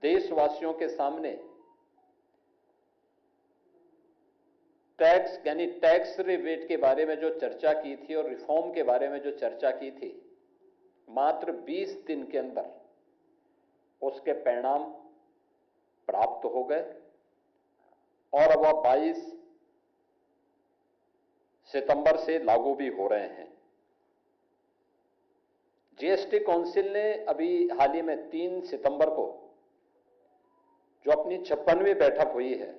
देशवासियों के सामने टैक्स यानी टैक्स रिबेट के बारे में जो चर्चा की थी और रिफॉर्म के बारे में जो चर्चा की थी, मात्र 20 दिन के अंदर उसके परिणाम प्राप्त हो गए और अब वह 22 सितंबर से लागू भी हो रहे हैं। जीएसटी काउंसिल ने अभी हाल ही में 3 सितंबर को जो अपनी 56वीं बैठक हुई है,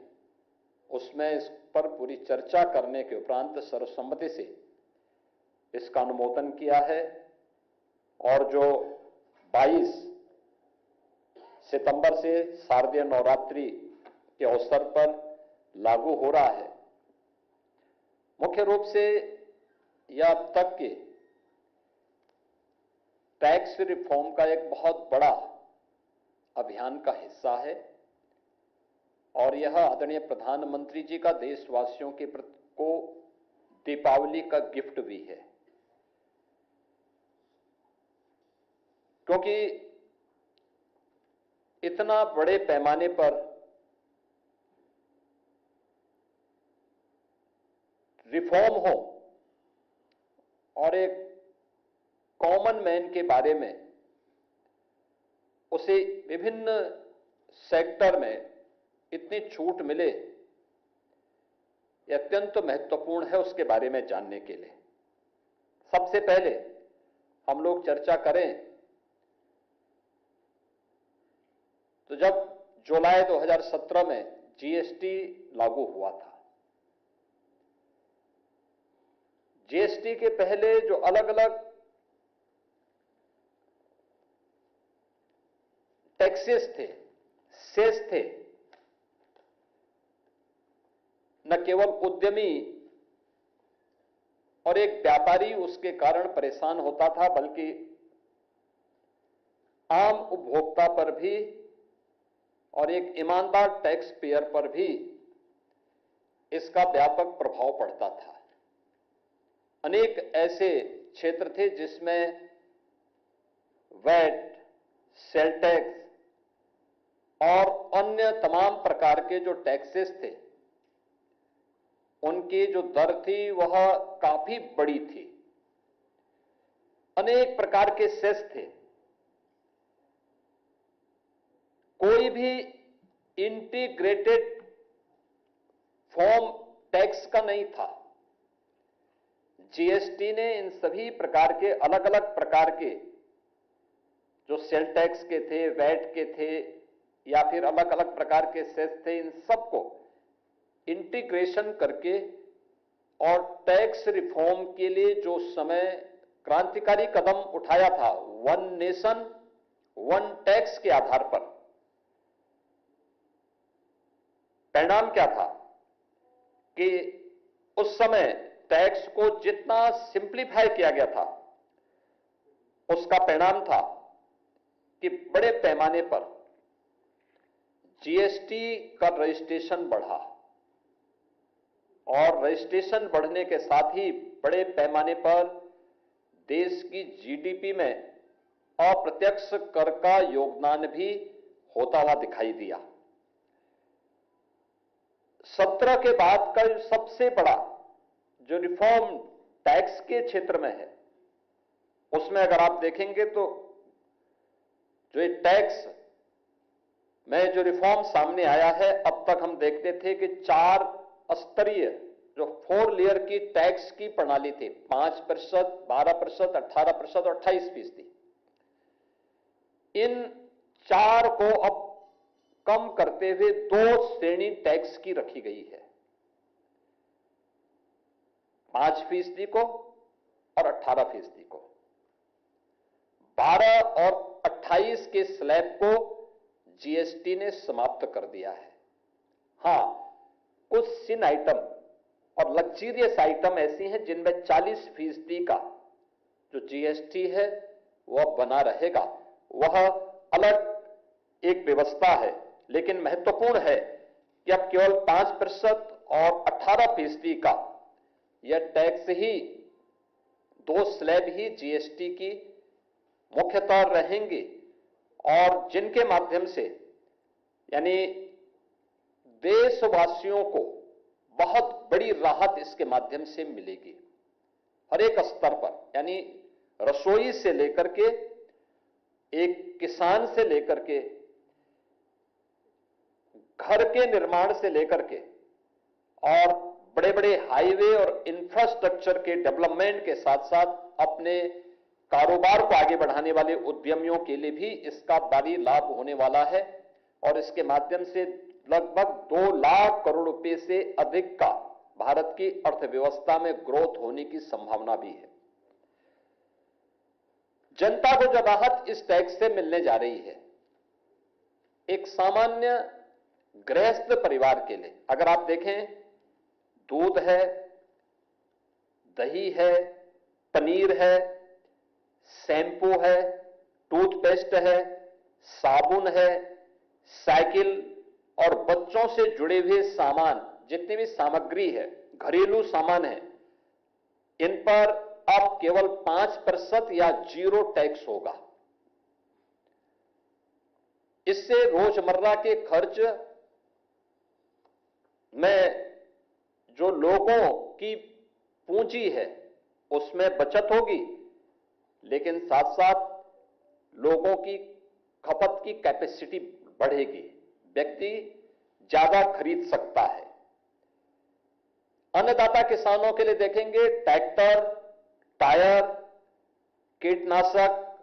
उसमें इस पर पूरी चर्चा करने के उपरांत सर्वसम्मति से इसका अनुमोदन किया है और जो 22 सितंबर से शारदीय नवरात्रि के अवसर पर लागू हो रहा है। मुख्य रूप से यह अब तक के टैक्स रिफॉर्म का एक बहुत बड़ा अभियान का हिस्सा है और यह आदरणीय प्रधानमंत्री जी का देशवासियों के प्रति को दीपावली का गिफ्ट भी है, क्योंकि इतना बड़े पैमाने पर रिफॉर्म हो और एक कॉमन मैन के बारे में उसे विभिन्न सेक्टर में इतनी छूट मिले, यह अत्यंत महत्वपूर्ण है उसके बारे में जानने के लिए। सबसे पहले हम लोग चर्चा करें तो जब जुलाई 2017 में जीएसटी लागू हुआ था, जीएसटी के पहले जो अलग अलग टैक्सेस थे, सेस थे, न केवल उद्यमी और एक व्यापारी उसके कारण परेशान होता था, बल्कि आम उपभोक्ता पर भी और एक ईमानदार टैक्स पेयर पर भी इसका व्यापक प्रभाव पड़ता था। अनेक ऐसे क्षेत्र थे जिसमें वैट, सेल टैक्स और अन्य तमाम प्रकार के जो टैक्सेस थे, उनकी जो दर थी वह काफी बड़ी थी। अनेक प्रकार के सेस थे, कोई भी इंटीग्रेटेड फॉर्म टैक्स का नहीं था। जीएसटी ने इन सभी प्रकार के अलग अलग प्रकार के जो सेल टैक्स के थे, वैट के थे या फिर अलग अलग प्रकार के सेस थे, इन सबको इंटीग्रेशन करके और टैक्स रिफॉर्म के लिए जो समय क्रांतिकारी कदम उठाया था, वन नेशन वन टैक्स के आधार पर, परिणाम क्या था कि उस समय टैक्स को जितना सिंप्लीफाई किया गया था, उसका परिणाम था कि बड़े पैमाने पर जीएसटी का रजिस्ट्रेशन बढ़ा और रजिस्ट्रेशन बढ़ने के साथ ही बड़े पैमाने पर देश की जीडीपी में अप्रत्यक्ष कर का योगदान भी होता हुआ दिखाई दिया। 17 के बाद का सबसे बड़ा जो रिफॉर्म टैक्स के क्षेत्र में है, उसमें अगर आप देखेंगे तो जो ये टैक्स में जो रिफॉर्म सामने आया है, अब तक हम देखते थे कि 4 स्तरीय जो 4 लेयर की टैक्स की प्रणाली थी, 5%, 12%, 18% और 28%। इन 4 को अब कम करते हुए 2 श्रेणी टैक्स की रखी गई है, 5% को और 18% को। 12 और 28 के स्लैब को जीएसटी ने समाप्त कर दिया है। हां, कुछ सिन आइटम और लग्जरियस आइटम ऐसी हैं जिनमें 40% का जो जीएसटी है वह बना रहेगा। वह अलग एक व्यवस्था है, लेकिन महत्वपूर्ण है कि अब केवल 5% और 18% का यह टैक्स ही, 2 स्लैब ही जीएसटी की मुख्यतः रहेंगे और जिनके माध्यम से यानी देशवासियों को बहुत बड़ी राहत इसके माध्यम से मिलेगी हर एक स्तर पर। यानी रसोई से लेकर के, एक किसान से लेकर के, घर के निर्माण से लेकर के, और बड़े बड़े हाईवे और इंफ्रास्ट्रक्चर के डेवलपमेंट के साथ साथ अपने कारोबार को आगे बढ़ाने वाले उद्यमियों के लिए भी इसका भारी लाभ होने वाला है। और इसके माध्यम से लगभग 2 लाख करोड़ रुपए से अधिक का भारत की अर्थव्यवस्था में ग्रोथ होने की संभावना भी है। जनता को जो राहत इस टैक्स से मिलने जा रही है, एक सामान्य गृहस्थ परिवार के लिए, अगर आप देखें, दूध है, दही है, पनीर है, शैम्पू है, टूथपेस्ट है, साबुन है, साइकिल और बच्चों से जुड़े हुए सामान, जितनी भी सामग्री है, घरेलू सामान है, इन पर अब केवल 5% या 0 टैक्स होगा। इससे रोजमर्रा के खर्च में जो लोगों की पूंजी है उसमें बचत होगी, लेकिन साथ साथ लोगों की खपत की कैपेसिटी बढ़ेगी, व्यक्ति ज्यादा खरीद सकता है। अन्नदाता किसानों के लिए देखेंगे, ट्रैक्टर, टायर, कीटनाशक,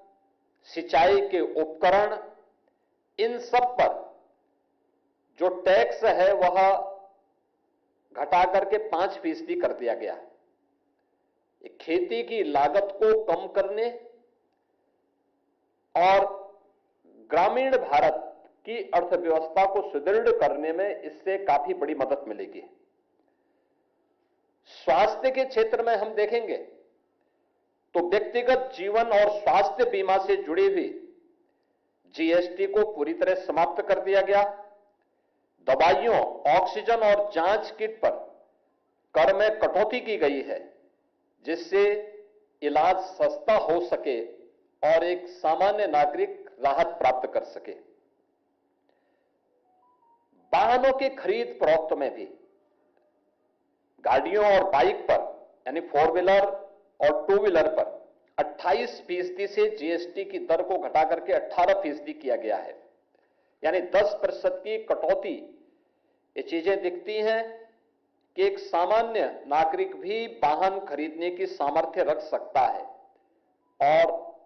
सिंचाई के उपकरण, इन सब पर जो टैक्स है वह घटा करके 5% कर दिया गया है। खेती की लागत को कम करने और ग्रामीण भारत की अर्थव्यवस्था को सुदृढ़ करने में इससे काफी बड़ी मदद मिलेगी। स्वास्थ्य के क्षेत्र में हम देखेंगे तो व्यक्तिगत जीवन और स्वास्थ्य बीमा से जुड़ी हुई जीएसटी को पूरी तरह समाप्त कर दिया गया। दवाइयों, ऑक्सीजन और जांच किट पर कर में कटौती की गई है, जिससे इलाज सस्ता हो सके और एक सामान्य नागरिक राहत प्राप्त कर सके। वाहनों की खरीद फरोख्त में भी गाड़ियों और बाइक पर, यानी 4 व्हीलर और 2 व्हीलर पर 28% से जीएसटी की दर को घटा करके 18% किया गया है, यानी 10% की कटौती। ये चीजें दिखती हैं कि एक सामान्य नागरिक भी वाहन खरीदने की सामर्थ्य रख सकता है और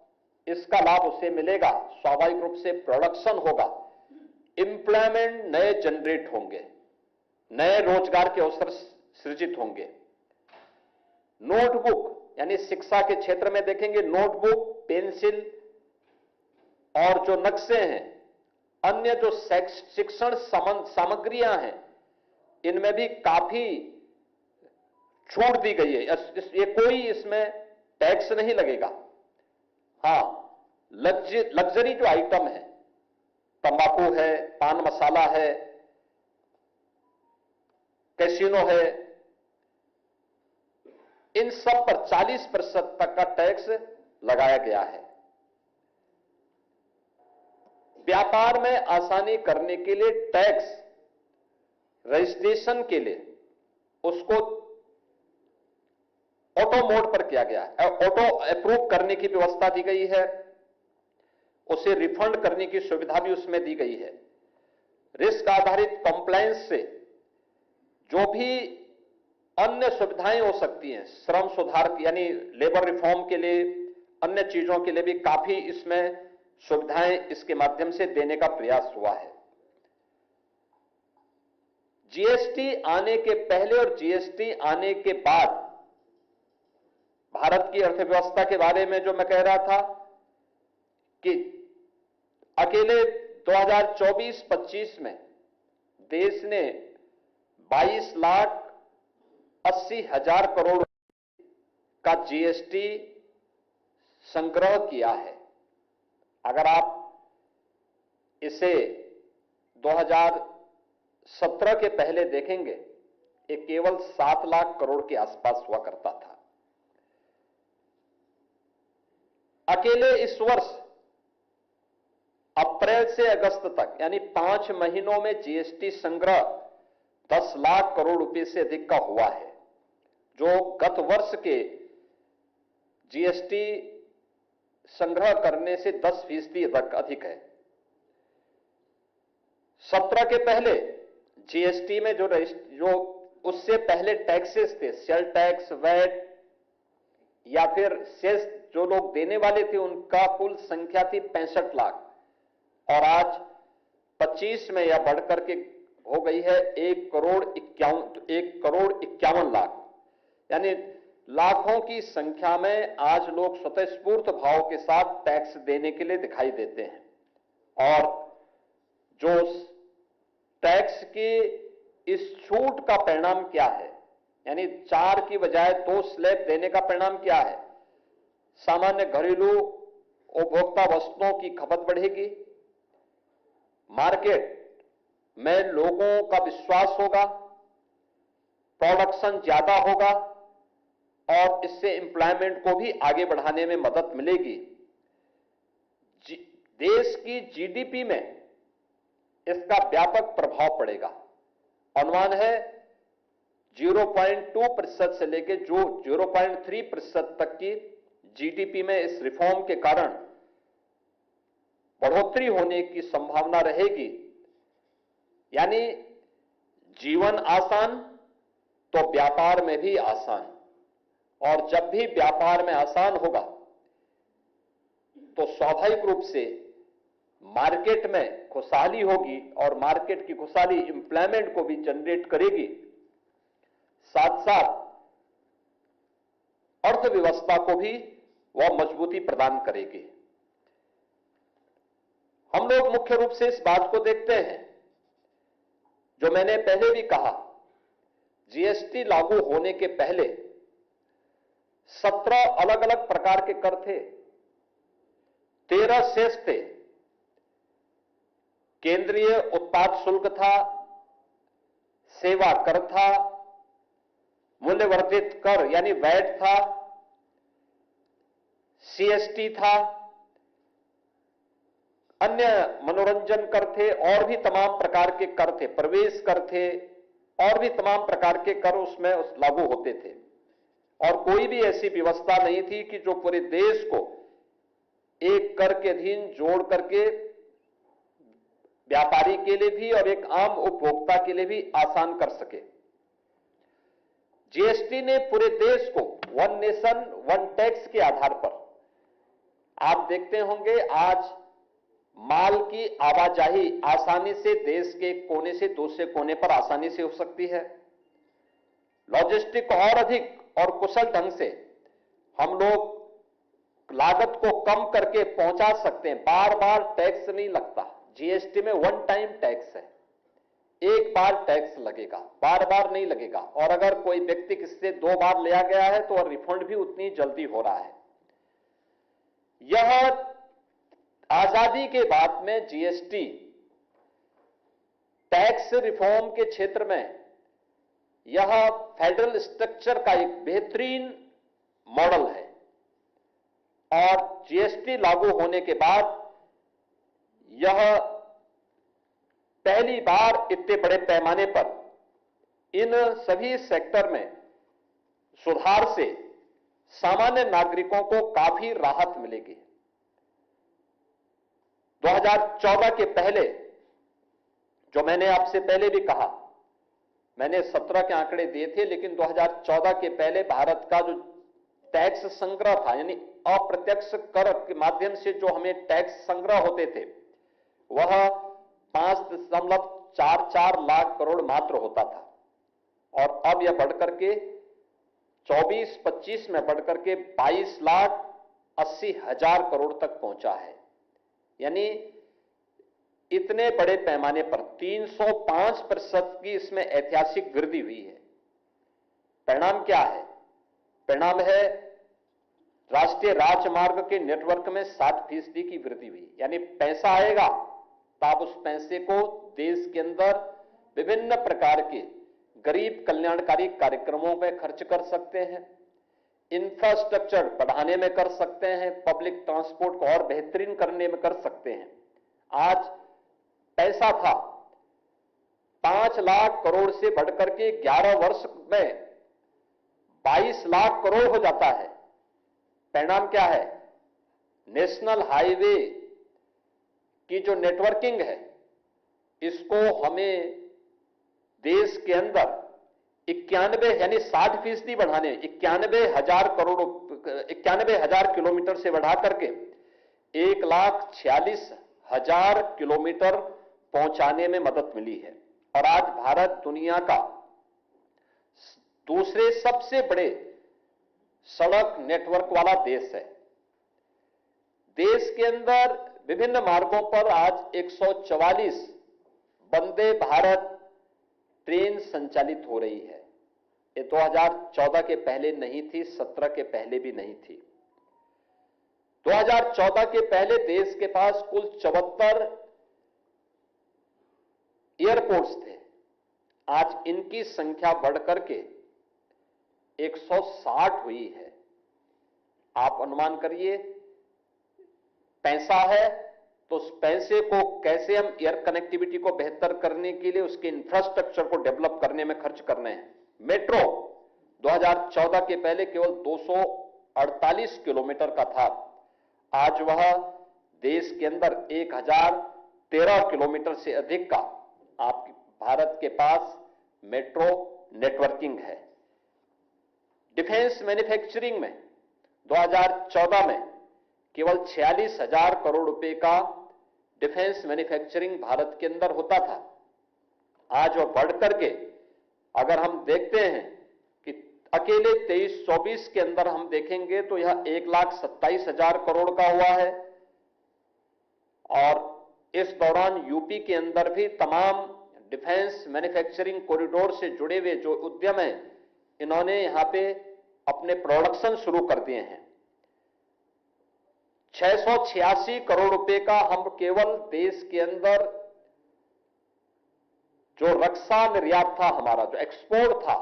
इसका लाभ उसे मिलेगा। स्वाभाविक रूप से प्रोडक्शन होगा, एम्प्लॉयमेंट नए जनरेट होंगे, नए रोजगार के अवसर सृजित होंगे। नोटबुक, यानी शिक्षा के क्षेत्र में देखेंगे, नोटबुक, पेंसिल और जो नक्शे हैं, अन्य जो शिक्षण सामग्रियां हैं, इनमें भी काफी छूट दी गई है। ये कोई इसमें टैक्स नहीं लगेगा। हां, लग्जरी जो आइटम है, तंबाकू है, पान मसाला है, कैसीनो है, इन सब पर 40% तक का टैक्स लगाया गया है। व्यापार में आसानी करने के लिए टैक्स रजिस्ट्रेशन के लिए उसको ऑटो मोड पर किया गया है, ऑटो अप्रूव करने की व्यवस्था दी गई है, उसे रिफंड करने की सुविधा भी उसमें दी गई है। रिस्क आधारित कंप्लायंस से जो भी अन्य सुविधाएं हो सकती हैं, श्रम सुधार यानी लेबर रिफॉर्म के लिए, अन्य चीजों के लिए भी काफी इसमें सुविधाएं इसके माध्यम से देने का प्रयास हुआ है। जीएसटी आने के पहले और जीएसटी आने के बाद भारत की अर्थव्यवस्था के बारे में जो मैं कह रहा था कि अकेले 2024-25 में देश ने 22,80,000 करोड़ का जीएसटी संग्रह किया है। अगर आप इसे 2017 के पहले देखेंगे, ये केवल 7 लाख करोड़ के आसपास हुआ करता था। अकेले इस वर्ष अप्रैल से अगस्त तक यानी 5 महीनों में जीएसटी संग्रह 10 लाख करोड़ रुपए से अधिक का हुआ है, जो गत वर्ष के जीएसटी संग्रह करने से 10% तक अधिक है। 17 के पहले जीएसटी में जो उससे पहले टैक्सेस थे, सेल टैक्स, वैट या फिर सेस जो लोग देने वाले थे, उनका कुल संख्या थी 65 लाख और आज 25 में यह बढ़कर के हो गई है 1,51 लाख, यानी लाखों की संख्या में आज लोग स्वतःस्फूर्त भाव के साथ टैक्स देने के लिए दिखाई देते हैं। और जो टैक्स की इस छूट का परिणाम क्या है, यानी 4 की बजाय 2 स्लैब देने का परिणाम क्या है? सामान्य घरेलू उपभोक्ता वस्तुओं की खपत बढ़ेगी, मार्केट में लोगों का विश्वास होगा, प्रोडक्शन ज्यादा होगा और इससे एम्प्लॉयमेंट को भी आगे बढ़ाने में मदद मिलेगी। देश की जीडीपी में इसका व्यापक प्रभाव पड़ेगा। अनुमान है 0.2% से लेकर जो 0.3% तक की जीडीपी में इस रिफॉर्म के कारण बढ़ोतरी होने की संभावना रहेगी। यानी जीवन आसान तो व्यापार में भी आसान, और जब भी व्यापार में आसान होगा तो स्वाभाविक रूप से मार्केट में खुशहाली होगी और मार्केट की खुशहाली एम्प्लॉयमेंट को भी जनरेट करेगी, साथ साथ अर्थव्यवस्था को भी वह मजबूती प्रदान करेगी। हम लोग मुख्य रूप से इस बात को देखते हैं, जो मैंने पहले भी कहा, जीएसटी लागू होने के पहले 17 अलग अलग प्रकार के कर थे, 13 सेस थे। केंद्रीय उत्पाद शुल्क था, सेवा कर था, मूल्यवर्धित कर यानी वैट था, सीएसटी था, अन्य मनोरंजन कर थे और भी तमाम प्रकार के कर थे, प्रवेश कर थे और भी तमाम प्रकार के कर उसमें लागू होते थे। और कोई भी ऐसी व्यवस्था नहीं थी कि जो पूरे देश को एक कर के अधीन जोड़ करके व्यापारी के लिए भी और एक आम उपभोक्ता के लिए भी आसान कर सके। जीएसटी ने पूरे देश को वन नेशन वन टैक्स के आधार पर, आप देखते होंगे आज माल की आवाजाही आसानी से देश के एक कोने से दूसरे कोने पर आसानी से हो सकती है। लॉजिस्टिक और अधिक और कुशल ढंग से हम लोग लागत को कम करके पहुंचा सकते हैं। बार बार टैक्स नहीं लगता, जीएसटी में वन टाइम टैक्स है, एक बार टैक्स लगेगा, बार बार नहीं लगेगा। और अगर कोई व्यक्ति किससे 2 बार लिया गया है तो रिफंड भी उतनी जल्दी हो रहा है। यह आजादी के बाद में जीएसटी टैक्स रिफॉर्म के क्षेत्र में यह फेडरल स्ट्रक्चर का एक बेहतरीन मॉडल है। और जीएसटी लागू होने के बाद यह पहली बार इतने बड़े पैमाने पर इन सभी सेक्टर में सुधार से सामान्य नागरिकों को काफी राहत मिलेगी। 2014 के पहले, जो मैंने आपसे पहले भी कहा, मैंने 17 के आंकड़े दिए थे, लेकिन 2014 के पहले भारत का जो टैक्स संग्रह था, यानी अप्रत्यक्ष कर के माध्यम से जो हमें टैक्स संग्रह होते थे, वह 5.44 लाख करोड़ मात्र होता था। और अब यह बढ़कर के 24-25 में बढ़कर के 22,80,000 करोड़ तक पहुंचा है। यानी इतने बड़े पैमाने पर 305% की इसमें ऐतिहासिक वृद्धि हुई है। परिणाम क्या है? परिणाम है राष्ट्रीय राजमार्ग के नेटवर्क में 60% की वृद्धि हुई। यानी पैसा आएगा तो आप उस पैसे को देश के अंदर विभिन्न प्रकार के गरीब कल्याणकारी कार्यक्रमों में खर्च कर सकते हैं, इंफ्रास्ट्रक्चर बढ़ाने में कर सकते हैं, पब्लिक ट्रांसपोर्ट को और बेहतरीन करने में कर सकते हैं। आज पैसा था 5 लाख करोड़ से बढ़कर के 11 वर्ष में 22 लाख करोड़ हो जाता है। परिणाम क्या है? नेशनल हाईवे की जो नेटवर्किंग है, इसको हमें देश के अंदर 91 यानी 60% बढ़ाने, 91,000 किलोमीटर से बढ़ा करके 1,46,000 किलोमीटर पहुंचाने में मदद मिली है। और आज भारत दुनिया का दूसरे सबसे बड़े सड़क नेटवर्क वाला देश है। देश के अंदर विभिन्न मार्गों पर आज 144 वंदे भारत ट्रेन संचालित हो रही है। ये 2014 के पहले नहीं थी, 17 के पहले भी नहीं थी। 2014 के पहले देश के पास कुल 74 एयरपोर्ट्स थे। आज इनकी संख्या बढ़कर के 160 हुई है। आप अनुमान करिए, पैसा है तो उस पैसे को कैसे हम एयर कनेक्टिविटी को बेहतर करने के लिए उसके इंफ्रास्ट्रक्चर को डेवलप करने में खर्च करने हैं। मेट्रो 2014 के पहले केवल 248 किलोमीटर का था, आज वह देश के अंदर 1013 किलोमीटर से अधिक का आप भारत के पास मेट्रो नेटवर्किंग है। डिफेंस मैन्युफैक्चरिंग में 2014 में केवल 46,000 करोड़ रुपए का डिफेंस मैन्युफैक्चरिंग भारत के अंदर होता था। आज वह बढ़कर के अगर हम देखते हैं कि अकेले 23-24 के अंदर हम देखेंगे तो यह 1,27,000 करोड़ का हुआ है। और इस दौरान यूपी के अंदर भी तमाम डिफेंस मैन्युफैक्चरिंग कॉरिडोर से जुड़े हुए जो उद्यम हैं, इन्होंने यहां पे अपने प्रोडक्शन शुरू कर दिए हैं। 686 करोड़ रुपए का हम केवल देश के अंदर जो रक्षा निर्यात था, हमारा जो एक्सपोर्ट था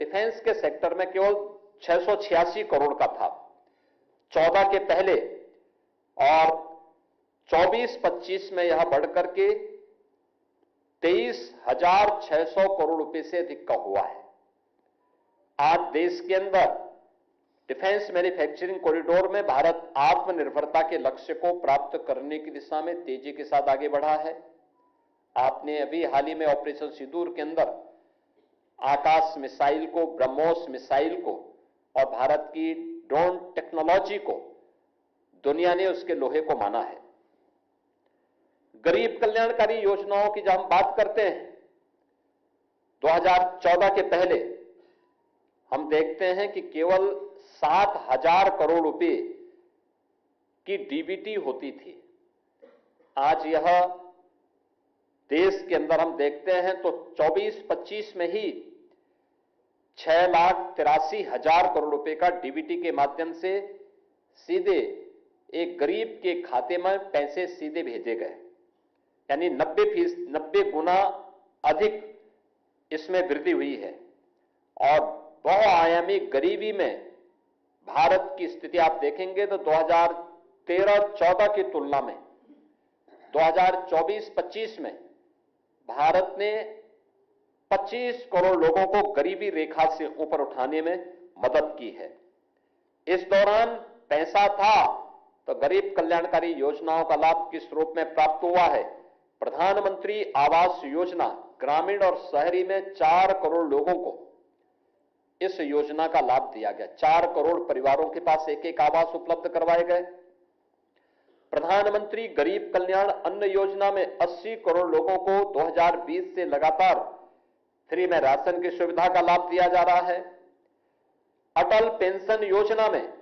डिफेंस के सेक्टर में, केवल 686 करोड़ का था 14 के पहले। और 24-25 में यह बढ़कर के 23,600 करोड़ रुपए से अधिक का हुआ है। आज देश के अंदर डिफेंस मैन्युफैक्चरिंग कॉरिडोर में भारत आत्मनिर्भरता के लक्ष्य को प्राप्त करने की दिशा में तेजी के साथ आगे बढ़ा है। आपने अभी हाल ही में ऑपरेशन सिंदूर के अंदर आकाश मिसाइल को, ब्रह्मोस मिसाइल को और भारत की ड्रोन टेक्नोलॉजी को दुनिया ने उसके लोहे को माना है। गरीब कल्याणकारी योजनाओं की जब हम बात करते हैं, 2014 के पहले हम देखते हैं कि केवल 7,000 करोड़ रुपए की डीबीटी होती थी। आज यह देश के अंदर हम देखते हैं तो 24-25 में ही 6,83,000 करोड़ रुपए का डीबीटी के माध्यम से सीधे एक गरीब के खाते में पैसे सीधे भेजे गए, यानी 90 गुना अधिक इसमें वृद्धि हुई है। और बहुआयामी गरीबी में भारत की स्थिति आप देखेंगे तो 2013-14 की तुलना में 2024-25 में भारत ने 25 करोड़ लोगों को गरीबी रेखा से ऊपर उठाने में मदद की है। इस दौरान पैसा था तो गरीब कल्याणकारी योजनाओं का लाभ किस रूप में प्राप्त हुआ है? प्रधानमंत्री आवास योजना ग्रामीण और शहरी में 4 करोड़ लोगों को इस योजना का लाभ दिया गया। 4 करोड़ परिवारों के पास एक आवास उपलब्ध करवाए गए। प्रधानमंत्री गरीब कल्याण अन्न योजना में 80 करोड़ लोगों को 2020 से लगातार फ्री में राशन की सुविधा का लाभ दिया जा रहा है। अटल पेंशन योजना में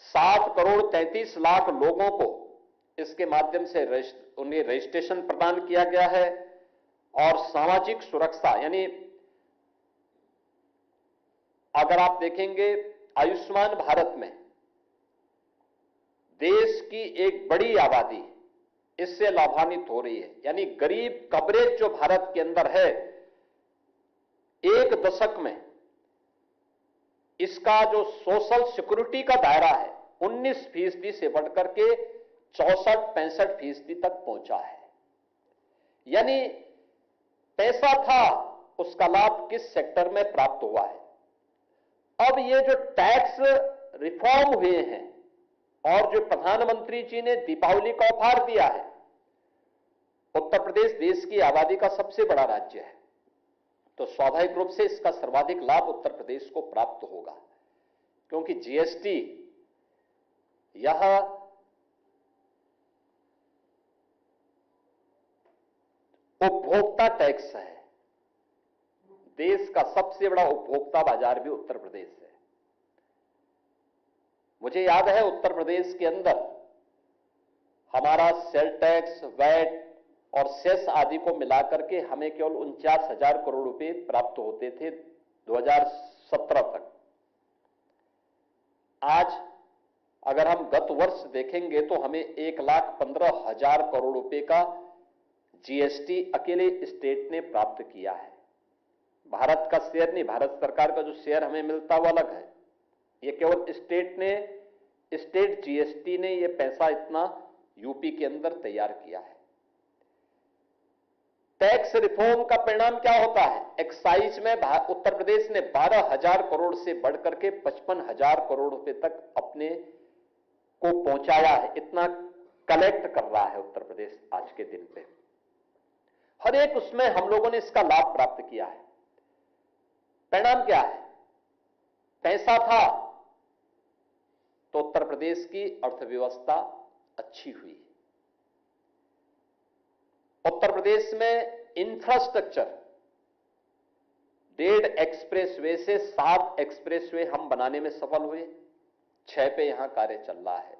7 करोड़ 33 लाख लोगों को इसके माध्यम से उन्हें रजिस्ट्रेशन प्रदान किया गया है। और सामाजिक सुरक्षा, यानी अगर आप देखेंगे आयुष्मान भारत में देश की एक बड़ी आबादी इससे लाभान्वित हो रही है। यानी गरीब कवरेज जो भारत के अंदर है, एक दशक में इसका जो सोशल सिक्योरिटी का दायरा है 19% से बढ़कर के 64-65% तक पहुंचा है। यानी पैसा था, उसका लाभ किस सेक्टर में प्राप्त हुआ है। अब ये जो टैक्स रिफॉर्म हुए हैं और जो प्रधानमंत्री जी ने दीपावली का उपहार दिया है, उत्तर प्रदेश देश की आबादी का सबसे बड़ा राज्य है, तो स्वाभाविक रूप से इसका सर्वाधिक लाभ उत्तर प्रदेश को प्राप्त होगा, क्योंकि जीएसटी यह उपभोक्ता टैक्स है। देश का सबसे बड़ा उपभोक्ता बाजार भी उत्तर प्रदेश है। मुझे याद है उत्तर प्रदेश के अंदर हमारा सेल टैक्स, वैट और सेस आदि को मिलाकर के हमें केवल 49,000 करोड़ रुपए प्राप्त होते थे 2017 तक। आज अगर हम गत वर्ष देखेंगे तो हमें 1,15,000 करोड़ रुपए का जीएसटी अकेले स्टेट ने प्राप्त किया है। भारत का शेयर नहीं, भारत सरकार का जो शेयर हमें मिलता वो अलग है। ये केवल स्टेट जीएसटी ने ये पैसा इतना यूपी के अंदर तैयार किया है। टैक्स रिफॉर्म का परिणाम क्या होता है? एक्साइज में उत्तर प्रदेश ने 12,000 करोड़ से बढ़कर के 55,000 करोड़ रुपए तक अपने को पहुंचाया है। इतना कलेक्ट कर रहा है उत्तर प्रदेश आज के दिन पे। हर एक उसमें हम लोगों ने इसका लाभ प्राप्त किया है। परिणाम क्या है? पैसा था तो उत्तर प्रदेश की अर्थव्यवस्था अच्छी हुई। उत्तर प्रदेश में इंफ्रास्ट्रक्चर 1.5 एक्सप्रेसवे से 7 एक्सप्रेसवे हम बनाने में सफल हुए। 6 पे यहां कार्य चल रहा है।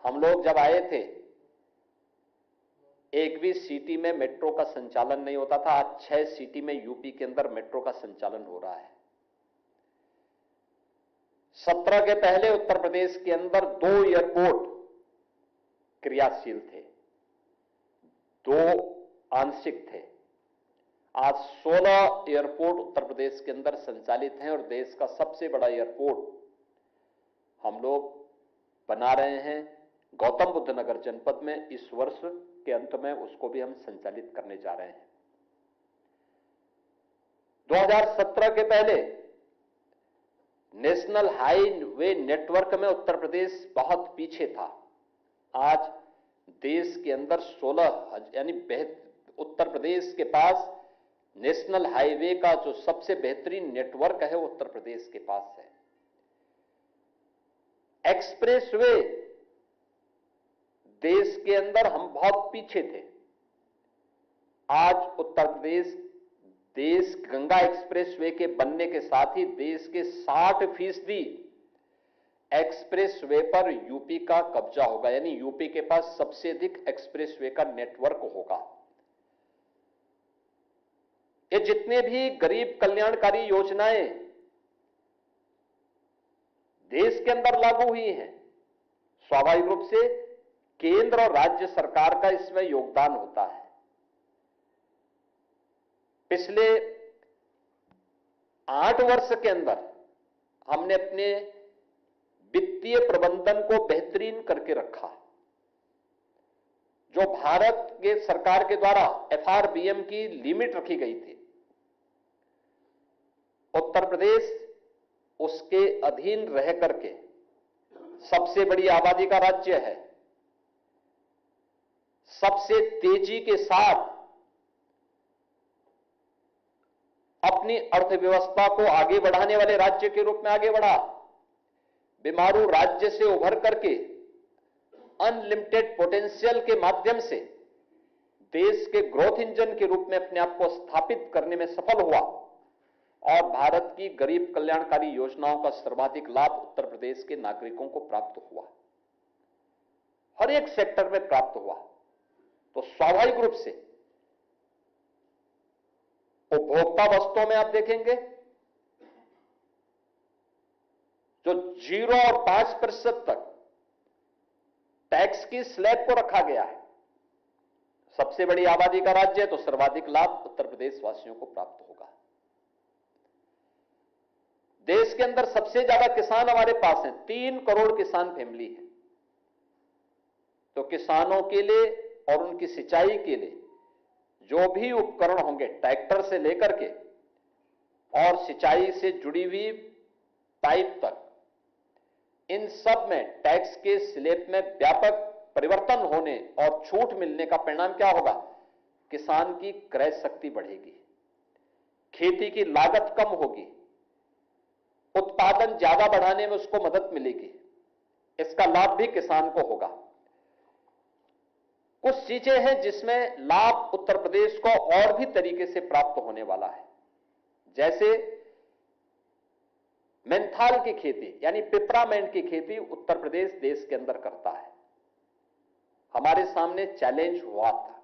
हम लोग जब आए थे, एक भी सिटी में मेट्रो का संचालन नहीं होता था। आज 6 सिटी में यूपी के अंदर मेट्रो का संचालन हो रहा है। 17 के पहले उत्तर प्रदेश के अंदर 2 एयरपोर्ट क्रियाशील थे, 2 आंशिक थे। आज 16 एयरपोर्ट उत्तर प्रदेश के अंदर संचालित हैं और देश का सबसे बड़ा एयरपोर्ट हम लोग बना रहे हैं गौतम बुद्ध नगर जनपद में। इस वर्ष के अंत में उसको भी हम संचालित करने जा रहे हैं। 2017 के पहले नेशनल हाईवे नेटवर्क में उत्तर प्रदेश बहुत पीछे था। आज देश के अंदर 16 यानी उत्तर प्रदेश के पास नेशनल हाईवे का जो सबसे बेहतरीन नेटवर्क है वो उत्तर प्रदेश के पास है। एक्सप्रेसवे देश के अंदर हम बहुत पीछे थे। आज उत्तर प्रदेश देश गंगा एक्सप्रेसवे के बनने के साथ ही देश के 60% एक्सप्रेसवे पर यूपी का कब्जा होगा, यानी यूपी के पास सबसे अधिक एक्सप्रेसवे का नेटवर्क होगा। ये जितने भी गरीब कल्याणकारी योजनाएं देश के अंदर लागू हुई हैं, स्वाभाविक रूप से केंद्र और राज्य सरकार का इसमें योगदान होता है। पिछले 8 वर्ष के अंदर हमने अपने वित्तीय प्रबंधन को बेहतरीन करके रखा। जो भारत के सरकार के द्वारा एफआरबीएम की लिमिट रखी गई थी, उत्तर प्रदेश उसके अधीन रह करके सबसे बड़ी आबादी का राज्य है, सबसे तेजी के साथ अपनी अर्थव्यवस्था को आगे बढ़ाने वाले राज्य के रूप में आगे बढ़ा। बीमारू राज्य से उभर करके अनलिमिटेड पोटेंशियल के माध्यम से देश के ग्रोथ इंजन के रूप में अपने आप को स्थापित करने में सफल हुआ और भारत की गरीब कल्याणकारी योजनाओं का सर्वाधिक लाभ उत्तर प्रदेश के नागरिकों को प्राप्त हुआ, हर एक सेक्टर में प्राप्त हुआ। तो स्वाभाविक रूप से उपभोक्ता वस्तुओं में आप देखेंगे जो 0 और 5% तक टैक्स की स्लैब को रखा गया है। सबसे बड़ी आबादी का राज्य है तो सर्वाधिक लाभ उत्तर प्रदेश वासियों को प्राप्त होगा। देश के अंदर सबसे ज्यादा किसान हमारे पास हैं, 3 करोड़ किसान फैमिली है। तो किसानों के लिए और उनकी सिंचाई के लिए जो भी उपकरण होंगे, ट्रैक्टर से लेकर के और सिंचाई से जुड़ी हुई पाइप तक, इन सब में टैक्स के स्लैब में व्यापक परिवर्तन होने और छूट मिलने का परिणाम क्या होगा? किसान की क्रय शक्ति बढ़ेगी, खेती की लागत कम होगी, उत्पादन ज्यादा बढ़ाने में उसको मदद मिलेगी, इसका लाभ भी किसान को होगा। कुछ चीजें हैं जिसमें लाभ उत्तर प्रदेश को और भी तरीके से प्राप्त होने वाला है, जैसे मेंथाल की खेती यानी पिपरामेंट की खेती उत्तर प्रदेश देश के अंदर करता है। हमारे सामने चैलेंज हुआ था,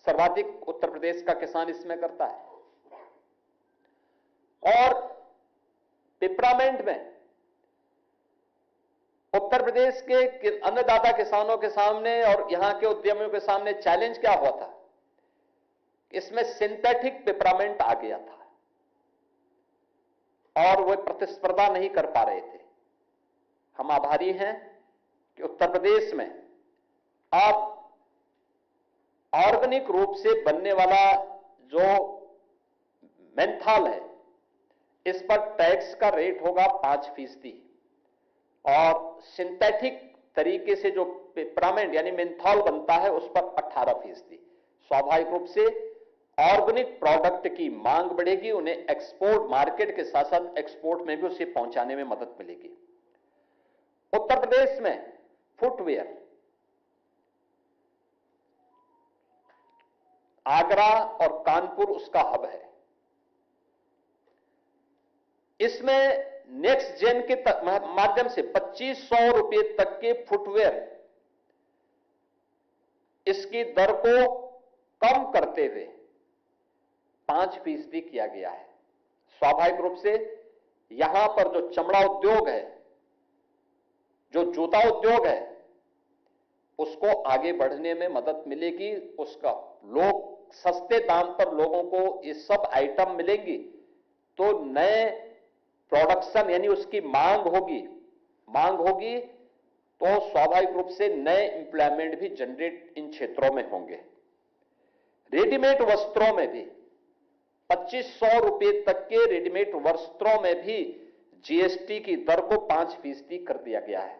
सर्वाधिक उत्तर प्रदेश का किसान इसमें करता है। और पिपरामेंट में उत्तर प्रदेश के अन्नदाता किसानों के सामने और यहां के उद्यमियों के सामने चैलेंज क्या हुआ था? इसमें सिंथेटिक पिपरामेंट आ गया था और वे प्रतिस्पर्धा नहीं कर पा रहे थे। हम आभारी हैं कि उत्तर प्रदेश में अब ऑर्गेनिक रूप से बनने वाला जो मेंथाल है, इस पर टैक्स का रेट होगा 5% और सिंथेटिक तरीके से जो पिपरामेंट यानी मेंथाल बनता है उस पर 18%। स्वाभाविक रूप से ऑर्गेनिक प्रोडक्ट की मांग बढ़ेगी, उन्हें एक्सपोर्ट मार्केट के साथ साथ एक्सपोर्ट में भी उसे पहुंचाने में मदद मिलेगी। उत्तर प्रदेश में फुटवेयर, आगरा और कानपुर उसका हब है। इसमें नेक्स्ट जेन के माध्यम से 2500 रुपए तक के फुटवेयर इसकी दर को कम करते हुए 5% किया गया है। स्वाभाविक रूप से यहां पर जो चमड़ा उद्योग है, जो जूता उद्योग है, उसको आगे बढ़ने में मदद मिलेगी। उसका लोग सस्ते दाम पर लोगों को ये सब आइटम मिलेंगी तो नए प्रोडक्शन यानी उसकी मांग होगी तो स्वाभाविक रूप से नए एम्प्लॉयमेंट भी जनरेट इन क्षेत्रों में होंगे। रेडीमेड वस्त्रों में भी 2500 रुपए तक के रेडीमेड वस्त्रों में भी जीएसटी की दर को 5% कर दिया गया है।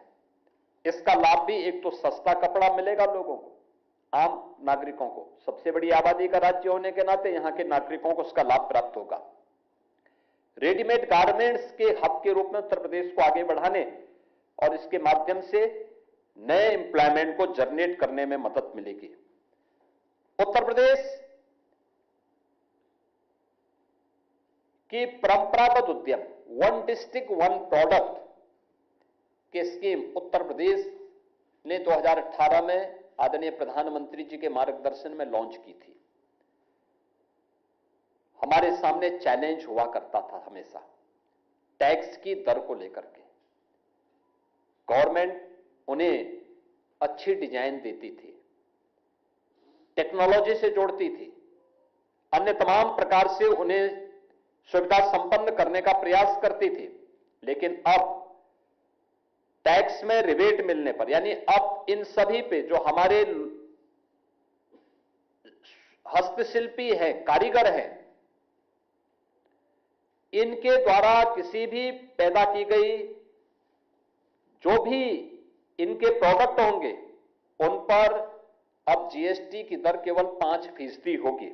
इसका लाभ भी एक तो सस्ता कपड़ा मिलेगा लोगों को, आम नागरिकों को, सबसे बड़ी आबादी का राज्य होने के नाते यहां के नागरिकों को उसका लाभ प्राप्त होगा। रेडीमेड गारमेंट्स के हब के रूप में उत्तर प्रदेश को आगे बढ़ाने और इसके माध्यम से नए एम्प्लॉयमेंट को जनरेट करने में मदद मिलेगी। उत्तर प्रदेश की परंपरागत उद्यम वन डिस्ट्रिक्ट वन प्रोडक्ट की स्कीम उत्तर प्रदेश ने 2018 में आदरणीय प्रधानमंत्री जी के मार्गदर्शन में लॉन्च की थी। हमारे सामने चैलेंज हुआ करता था हमेशा टैक्स की दर को लेकर के। गवर्नमेंट उन्हें अच्छी डिजाइन देती थी, टेक्नोलॉजी से जोड़ती थी, अन्य तमाम प्रकार से उन्हें सुविधा संपन्न करने का प्रयास करती थी, लेकिन अब टैक्स में रिबेट मिलने पर यानी अब इन सभी पे जो हमारे हस्तशिल्पी हैं, कारीगर हैं, इनके द्वारा किसी भी पैदा की गई जो भी इनके प्रोडक्ट होंगे उन पर अब जीएसटी की दर केवल 5% होगी।